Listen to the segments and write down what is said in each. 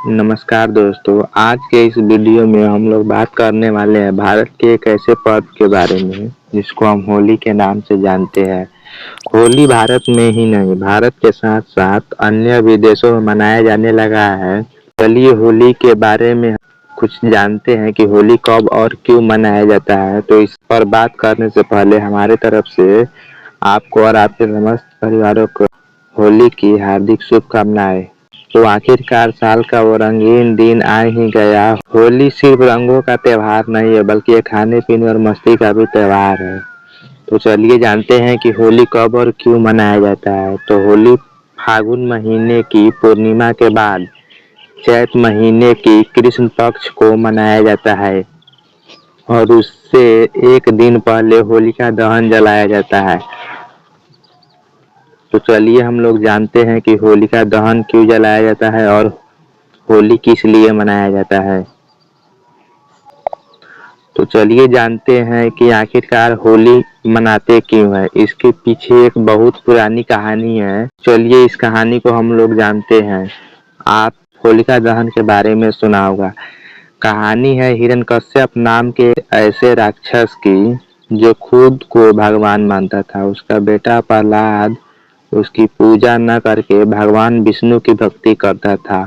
नमस्कार दोस्तों, आज के इस वीडियो में हम लोग बात करने वाले हैं भारत के एक ऐसे पर्व के बारे में जिसको हम होली के नाम से जानते हैं। होली भारत में ही नहीं, भारत के साथ साथ अन्य विदेशों में मनाया जाने लगा है। चलिए होली के बारे में कुछ जानते हैं कि होली कब और क्यों मनाया जाता है। तो इस पर बात करने से पहले हमारे तरफ से आपको और आपके समस्त परिवारों को होली की हार्दिक शुभकामनाएं। तो आखिरकार साल का वो रंगीन दिन आ ही गया। होली सिर्फ रंगों का त्योहार नहीं है बल्कि ये खाने पीने और मस्ती का भी त्योहार है। तो चलिए जानते हैं कि होली कब और क्यों मनाया जाता है। तो होली फागुन महीने की पूर्णिमा के बाद चैत महीने की कृष्ण पक्ष को मनाया जाता है और उससे एक दिन पहले होलिका दहन जलाया जाता है। तो चलिए हम लोग जानते हैं कि होलिका दहन क्यों जलाया जाता है और होली किस लिए मनाया जाता है। तो चलिए जानते हैं कि आखिरकार होली मनाते क्यों है। इसके पीछे एक बहुत पुरानी कहानी है। चलिए इस कहानी को हम लोग जानते हैं। आप होलिका दहन के बारे में सुना होगा। कहानी है हिरण्यकश्यप नाम के ऐसे राक्षस की जो खुद को भगवान मानता था। उसका बेटा प्रहलाद उसकी पूजा न करके भगवान विष्णु की भक्ति करता था।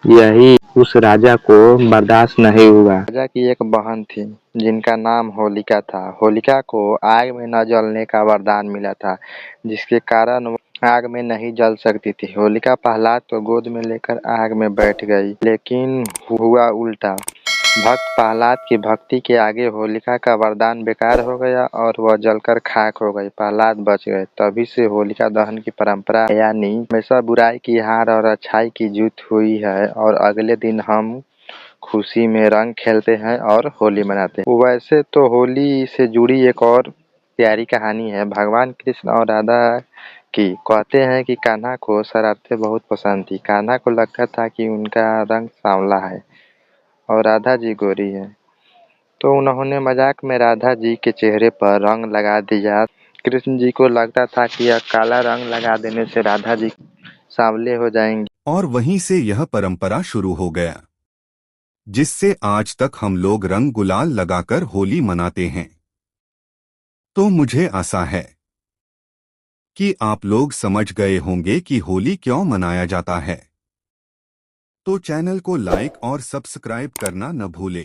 यही उस राजा को बर्दाश्त नहीं हुआ। राजा की एक बहन थी जिनका नाम होलिका था। होलिका को आग में न जलने का वरदान मिला था, जिसके कारण वो आग में नहीं जल सकती थी। होलिका प्रहलाद को गोद में लेकर आग में बैठ गई, लेकिन हुआ उल्टा। भक्त प्रहलाद की भक्ति के आगे होलिका का वरदान बेकार हो गया और वह जलकर खाक हो गई। प्रहलाद बच गए। तभी से होलिका दहन की परंपरा यानी हमेशा बुराई की हार और अच्छाई की जीत हुई है और अगले दिन हम खुशी में रंग खेलते हैं और होली मनाते हैं। वैसे तो होली से जुड़ी एक और प्यारी कहानी है भगवान कृष्ण और राधा की। कहते हैं कि कान्हा को शरारतें बहुत पसंद थी। कान्हा को लगता था कि उनका रंग सांवला है और राधा जी गोरी है, तो उन्होंने मजाक में राधा जी के चेहरे पर रंग लगा दिया। कृष्ण जी को लगता था कि यह काला रंग लगा देने से राधा जी सांवले हो जाएंगे और वहीं से यह परंपरा शुरू हो गया, जिससे आज तक हम लोग रंग गुलाल लगाकर होली मनाते हैं। तो मुझे आशा है कि आप लोग समझ गए होंगे कि होली क्यों मनाया जाता है। तो चैनल को लाइक और सब्सक्राइब करना न भूले।